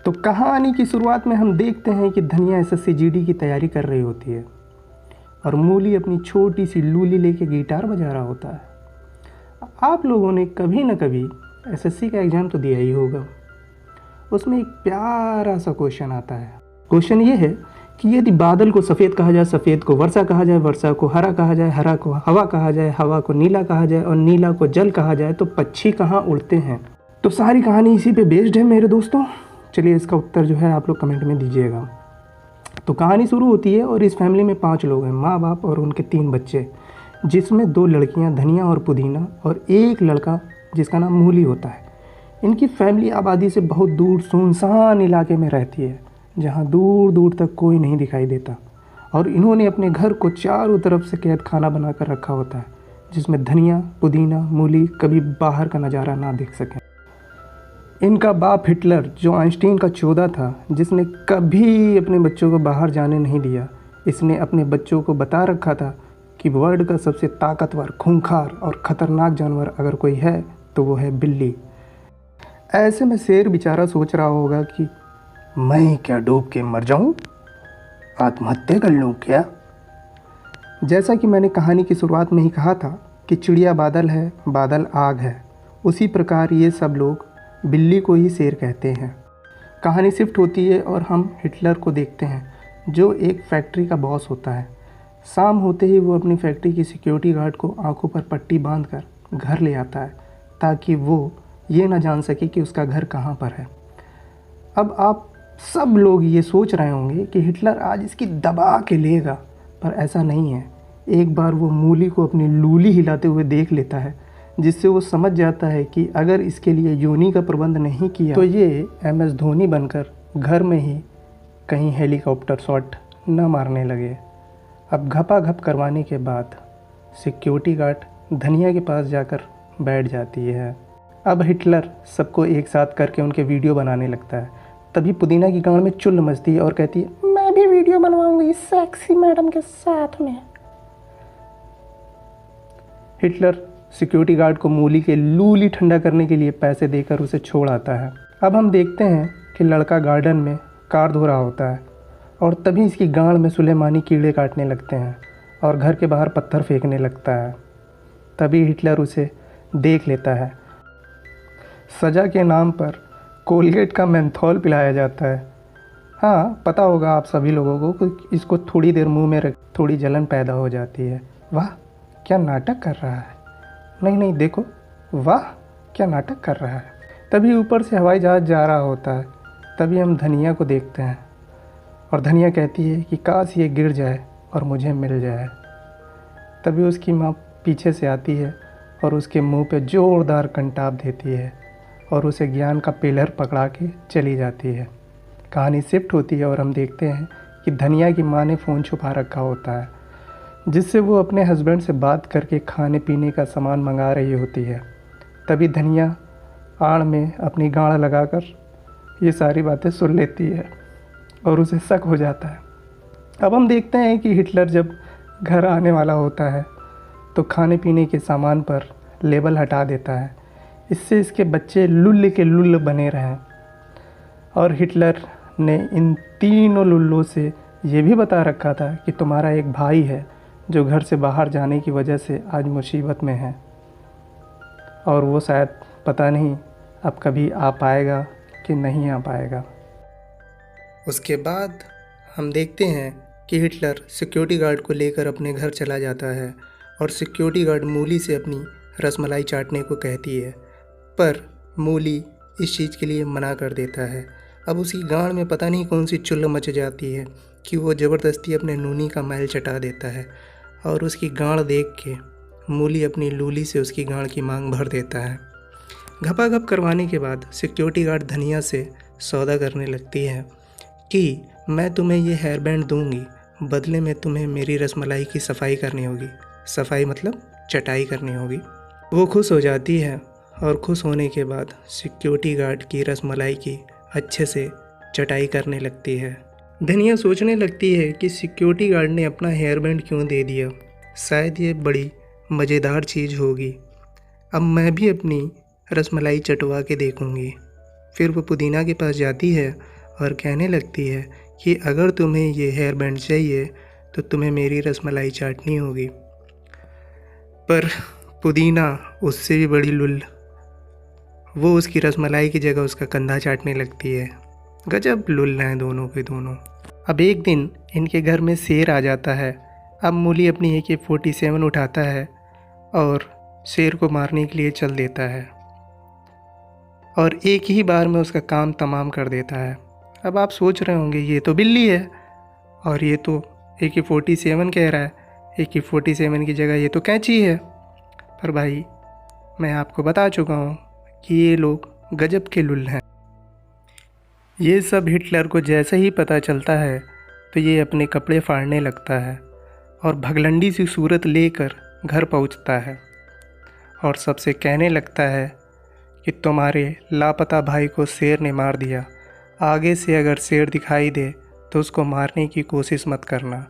तो कहानी की शुरुआत में हम देखते हैं कि धनिया एसएससी जीडी की तैयारी कर रही होती है और मूली अपनी छोटी सी लूली लेके गिटार बजा रहा होता है। आप लोगों ने कभी ना कभी एसएससी का एग्ज़ाम तो दिया ही होगा। उसमें एक प्यारा सा क्वेश्चन आता है। क्वेश्चन ये है कि यदि बादल को सफ़ेद कहा जाए, सफ़ेद को वर्षा कहा जाए, वर्षा को हरा कहा जाए, हरा को हवा कहा जाए, हवा को नीला कहा जाए और नीला को जल कहा जाए, तो पक्षी कहाँ उड़ते हैं? तो सारी कहानी इसी पे बेस्ड है मेरे दोस्तों। चलिए इसका उत्तर जो है आप लोग कमेंट में दीजिएगा। तो कहानी शुरू होती है और इस फैमिली में 5 लोग हैं, माँ बाप और उनके 3 बच्चे, जिसमें 2 लड़कियां धनिया और पुदीना और एक लड़का जिसका नाम मूली होता है। इनकी फैमिली आबादी से बहुत दूर सुनसान इलाके में रहती है, जहां दूर दूर तक कोई नहीं दिखाई देता और इन्होंने अपने घर को चारों तरफ से कैद खाना बनाकर रखा होता है, जिसमें धनिया, पुदीना, मूली कभी बाहर का नज़ारा ना देख सकें। इनका बाप हिटलर, जो आइंस्टीन का चौधा था, जिसने कभी अपने बच्चों को बाहर जाने नहीं दिया, इसने अपने बच्चों को बता रखा था कि वर्ल्ड का सबसे ताकतवर, खूंखार और ख़तरनाक जानवर अगर कोई है तो वो है बिल्ली। ऐसे में शेर बेचारा सोच रहा होगा कि मैं क्या डूब के मर जाऊं, आत्महत्या कर लूं क्या? जैसा कि मैंने कहानी की शुरुआत में ही कहा था कि चिड़िया बादल है, बादल आग है, उसी प्रकार ये सब लोग बिल्ली को ही शेर कहते हैं। कहानी शिफ्ट होती है और हम हिटलर को देखते हैं, जो एक फैक्ट्री का बॉस होता है। शाम होते ही वो अपनी फैक्ट्री की सिक्योरिटी गार्ड को आंखों पर पट्टी बांधकर घर ले आता है, ताकि वो ये ना जान सके कि उसका घर कहाँ पर है। अब आप सब लोग ये सोच रहे होंगे कि हिटलर आज इसकी दबा के लेगा, पर ऐसा नहीं है। एक बार वो मूली को अपनी लूली हिलाते हुए देख लेता है, जिससे वो समझ जाता है कि अगर इसके लिए योनी का प्रबंध नहीं किया तो ये MS धोनी बनकर घर में ही कहीं हेलीकॉप्टर शॉट न मारने लगे। अब घपाघप करवाने के बाद सिक्योरिटी गार्ड धनिया के पास जाकर बैठ जाती है। अब हिटलर सबको एक साथ करके उनके वीडियो बनाने लगता है। तभी पुदीना की गांड में चुल मचती है और कहती है, मैं भी वीडियो बनवाऊंगी सेक्सी मैडम के साथ में। हिटलर सिक्योरिटी गार्ड को मूली के लूली ठंडा करने के लिए पैसे देकर उसे छोड़ आता है। अब हम देखते हैं कि लड़का गार्डन में कार धो रहा होता है और तभी इसकी गांड में सुलेमानी कीड़े काटने लगते हैं और घर के बाहर पत्थर फेंकने लगता है। तभी हिटलर उसे देख लेता है। सज़ा के नाम पर कोलगेट का मेंथोल पिलाया जाता है। हाँ, पता होगा आप सभी लोगों को कि इसको थोड़ी देर मुंह में रख थोड़ी जलन पैदा हो जाती है। वाह क्या नाटक कर रहा है, नहीं देखो, वाह क्या नाटक कर रहा है। तभी ऊपर से हवाई जहाज़ जा रहा होता है। तभी हम धनिया को देखते हैं और धनिया कहती है कि काश ये गिर जाए और मुझे मिल जाए। तभी उसकी माँ पीछे से आती है और उसके मुंह पे ज़ोरदार कंटाप देती है और उसे ज्ञान का पिलर पकड़ा के चली जाती है। कहानी शिफ्ट होती है और हम देखते हैं कि धनिया की माँ ने फ़ोन छुपा रखा होता है, जिससे वो अपने हस्बैंड से बात करके खाने पीने का सामान मंगा रही होती है। तभी धनिया आड़ में अपनी गांड लगाकर ये सारी बातें सुन लेती है और उसे शक हो जाता है। अब हम देखते हैं कि हिटलर जब घर आने वाला होता है तो खाने पीने के सामान पर लेबल हटा देता है, इससे इसके बच्चे लुल्ल के लुल्ल बने रहें। और हिटलर ने इन तीनों लुल्लों से ये भी बता रखा था कि तुम्हारा एक भाई है जो घर से बाहर जाने की वजह से आज मुसीबत में है और वो शायद पता नहीं अब कभी आ पाएगा कि नहीं आ पाएगा। उसके बाद हम देखते हैं कि हिटलर सिक्योरिटी गार्ड को लेकर अपने घर चला जाता है और सिक्योरिटी गार्ड मूली से अपनी रसमलाई चाटने को कहती है, पर मूली इस चीज़ के लिए मना कर देता है। अब उसकी गांड में पता नहीं कौन सी चुल्ल मच जाती है कि वो ज़बरदस्ती अपने नूनी का मैल चटा देता है और उसकी गांड देख के मूली अपनी लूली से उसकी गांड की मांग भर देता है। घपाघप करवाने के बाद सिक्योरिटी गार्ड धनिया से सौदा करने लगती है कि मैं तुम्हें ये हेयर बैंड दूंगी, बदले में तुम्हें मेरी रसमलाई की सफाई करनी होगी। सफाई मतलब चटाई करनी होगी। वो खुश हो जाती है और खुश होने के बाद सिक्योरिटी गार्ड की रसमलाई की अच्छे से चटाई करने लगती है। धनिया सोचने लगती है कि सिक्योरिटी गार्ड ने अपना हेयर बैंड क्यों दे दिया, शायद ये बड़ी मज़ेदार चीज़ होगी। अब मैं भी अपनी रसमलाई चटवा के देखूंगी। फिर वो पुदीना के पास जाती है और कहने लगती है कि अगर तुम्हें ये हेयर बैंड चाहिए तो तुम्हें मेरी रसमलाई चाटनी होगी। पर पुदीना उससे भी बड़ी लुल, वो उसकी रसमलाई की जगह उसका कंधा चाटने लगती है। गजब लुल हैं दोनों के दोनों। अब एक दिन इनके घर में शेर आ जाता है। अब मूली अपनी AK-47 उठाता है और शेर को मारने के लिए चल देता है और एक ही बार में उसका काम तमाम कर देता है। अब आप सोच रहे होंगे ये तो बिल्ली है और ये तो AK-47 कह रहा है, AK-47 की जगह ये तो कैंची है। पर भाई मैं आपको बता चुका हूँ कि ये लोग गजब के लुल हैं। ये सब हिटलर को जैसे ही पता चलता है तो ये अपने कपड़े फाड़ने लगता है और भगलंडी सी सूरत लेकर घर पहुंचता है और सबसे कहने लगता है कि तुम्हारे लापता भाई को शेर ने मार दिया, आगे से अगर शेर दिखाई दे तो उसको मारने की कोशिश मत करना।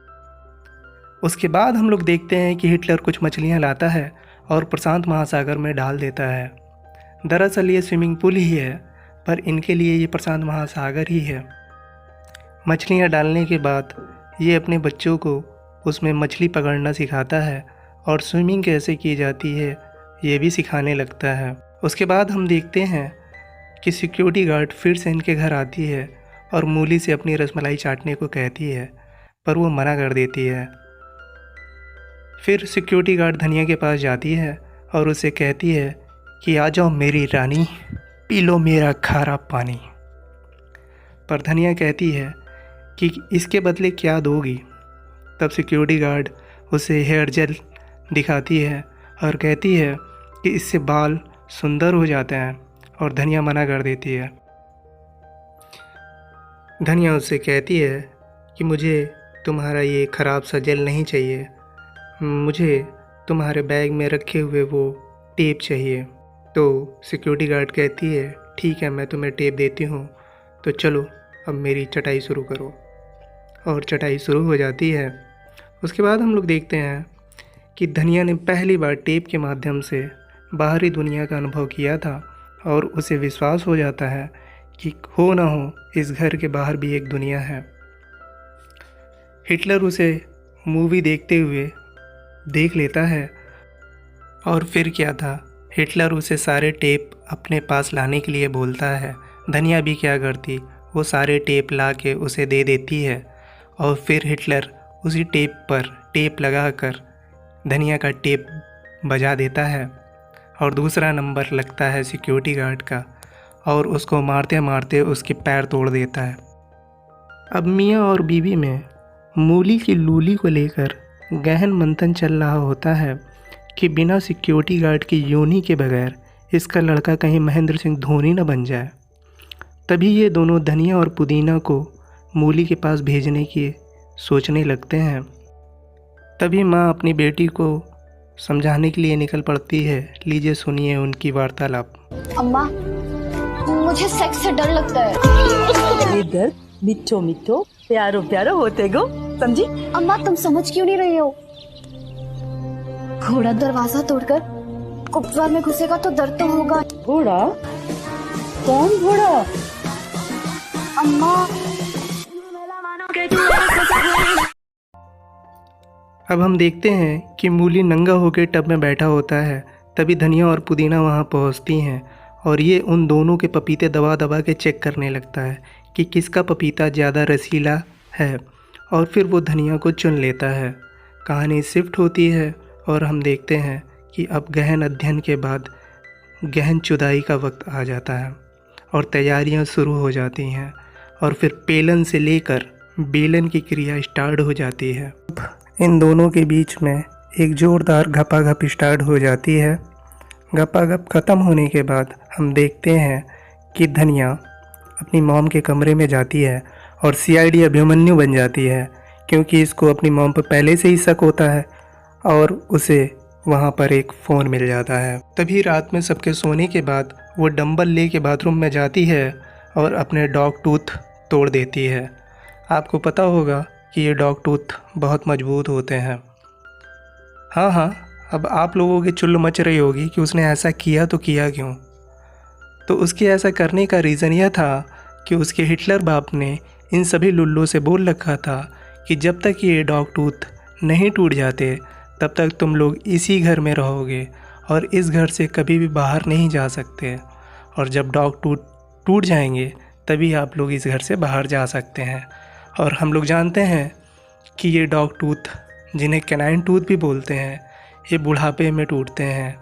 उसके बाद हम लोग देखते हैं कि हिटलर कुछ मछलियाँ लाता है और प्रशांत महासागर में डाल देता है। दरअसल ये स्विमिंग पूल ही है, पर इनके लिए ये प्रशांत महासागर ही है। मछलियाँ डालने के बाद ये अपने बच्चों को उसमें मछली पकड़ना सिखाता है और स्विमिंग कैसे की जाती है ये भी सिखाने लगता है। उसके बाद हम देखते हैं कि सिक्योरिटी गार्ड फिर से इनके घर आती है और मूली से अपनी रसमलाई चाटने को कहती है, पर वो मना कर देती है। फिर सिक्योरिटी गार्ड धनिया के पास जाती है और उसे कहती है कि आ जाओ मेरी रानी, पी लो मेरा खारा पानी। पर धनिया कहती है कि इसके बदले क्या दोगी। तब सिक्योरिटी गार्ड उसे हेयर जेल दिखाती है और कहती है कि इससे बाल सुंदर हो जाते हैं, और धनिया मना कर देती है। धनिया उससे कहती है कि मुझे तुम्हारा ये ख़राब सा जेल नहीं चाहिए, मुझे तुम्हारे बैग में रखे हुए वो टेप चाहिए। तो सिक्योरिटी गार्ड कहती है ठीक है, मैं तुम्हें टेप देती हूँ, तो चलो अब मेरी चटाई शुरू करो। और चटाई शुरू हो जाती है। उसके बाद हम लोग देखते हैं कि धनिया ने पहली बार टेप के माध्यम से बाहरी दुनिया का अनुभव किया था और उसे विश्वास हो जाता है कि हो ना हो इस घर के बाहर भी एक दुनिया है। हिटलर उसे मूवी देखते हुए देख लेता है और फिर क्या था, हिटलर उसे सारे टेप अपने पास लाने के लिए बोलता है। धनिया भी क्या करती, वो सारे टेप ला के उसे दे देती है और फिर हिटलर उसी टेप पर टेप लगाकर धनिया का टेप बजा देता है और दूसरा नंबर लगता है सिक्योरिटी गार्ड का और उसको मारते मारते उसके पैर तोड़ देता है। अब मियाँ और बीवी में मूली की लूली को लेकर गहन मंथन चल रहा होता है कि बिना सिक्योरिटी गार्ड की योनि के बगैर इसका लड़का कहीं महेंद्र सिंह धोनी न बन जाए। तभी ये दोनों धनिया और पुदीना को मूली के पास भेजने की सोचने लगते हैं। तभी माँ अपनी बेटी को समझाने के लिए निकल पड़ती है। लीजिए सुनिए उनकी वार्तालाप। अम्मा, मुझे सेक्स से डर लगता है। ये दर्द मिठो मिठो प्यारो प्यारो होते गो, समझी? अम्मा तुम समझ क्यों नहीं रही हो? घोड़ा दरवाजा तोड़कर गुप्तवार में घुसेगा तो दर्द तो होगा। घोड़ा? कौन घोड़ा? अम्मा, अब हम देखते हैं कि मूली नंगा होकर टब में बैठा होता है। तभी धनिया और पुदीना वहाँ पहुँचती हैं और ये उन दोनों के पपीते दबा दबा के चेक करने लगता है कि किसका पपीता ज़्यादा रसीला है, और फिर वो धनिया को चुन लेता है। कहानी शिफ्ट होती है और हम देखते हैं कि अब गहन अध्ययन के बाद गहन जुदाई का वक्त आ जाता है और तैयारियां शुरू हो जाती हैं और फिर पेलन से लेकर बेलन की क्रिया स्टार्ट हो जाती है। इन दोनों के बीच में एक ज़ोरदार घपाघप स्टार्ट हो जाती है। घपाघप ख़त्म होने के बाद हम देखते हैं कि धनिया अपनी मॉम के कमरे में जाती है और CID अभिमन्यु बन जाती है, क्योंकि इसको अपनी मॉम पर पहले से ही शक होता है और उसे वहाँ पर एक फ़ोन मिल जाता है। तभी रात में सबके सोने के बाद वो डंबल लेके बाथरूम में जाती है और अपने डॉग टूथ तोड़ देती है। आपको पता होगा कि ये डॉग टूथ बहुत मजबूत होते हैं। हाँ, अब आप लोगों की चुल्ल मच रही होगी कि उसने ऐसा किया तो किया क्यों। तो उसके ऐसा करने का रीज़न यह था कि उसके हिटलर बाप ने इन सभी लुल्लों से बोल रखा था कि जब तक ये डॉग टूथ नहीं टूट जाते तब तक तुम लोग इसी घर में रहोगे और इस घर से कभी भी बाहर नहीं जा सकते, और जब डॉग टूथ टूट जाएंगे तभी आप लोग इस घर से बाहर जा सकते हैं। और हम लोग जानते हैं कि ये डॉग टूथ, जिन्हें कैनाइन टूथ भी बोलते हैं, ये बुढ़ापे में टूटते हैं।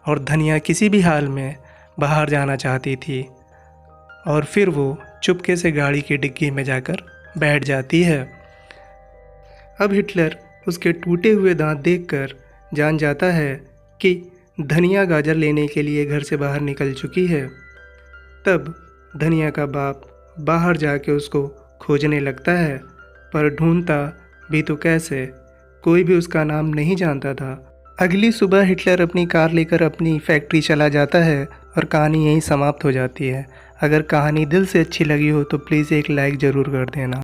और धनिया किसी भी हाल में बाहर जाना चाहती थी और फिर वो चुपके से गाड़ी की डिग्गी में जाकर बैठ जाती है। अब हिटलर उसके टूटे हुए दांत देखकर जान जाता है कि धनिया गाजर लेने के लिए घर से बाहर निकल चुकी है। तब धनिया का बाप बाहर जाके उसको खोजने लगता है, पर ढूंढता भी तो कैसे, कोई भी उसका नाम नहीं जानता था। अगली सुबह हिटलर अपनी कार लेकर अपनी फैक्ट्री चला जाता है और कहानी यहीं समाप्त हो जाती है। अगर कहानी दिल से अच्छी लगी हो तो प्लीज़ एक लाइक ज़रूर कर देना।